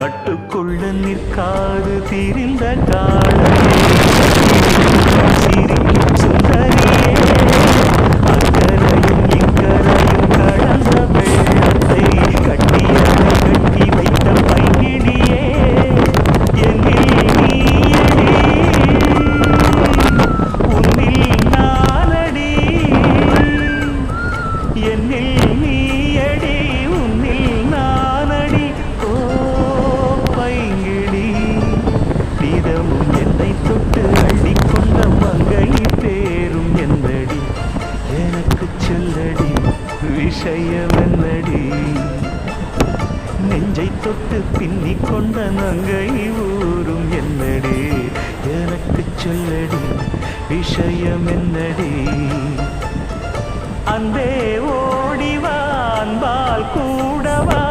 கட்டுக்குள்ள நிற்காது திரிந்த காளையே சிரிக்கும் சுந்தரியே அக்கரையும் இக்கரையும் கடந்த வெள்ளத்தை கட்டியதை கட்டி வைத்த பைங்கிடியே எங்கில் நீயடி உன்னில் நானடி என்னில் நீயடி உன்னில் நானடி ஓ பைங்கிடி நீதமும் என்னை தொட்டு அள்ளிக்கொண்ட மங்கை பேரும் என்னடி எனக்கு சொல்லடி விஷயம் என்னடி நெஞ்சை தொட்டு பின்னிக் கொண்ட நங்கை ஊரும் என்னடி எனக்கு சொல்லடி விஷயம் என்னடி அன்பே ஓடிவா அன்பால் கூடவா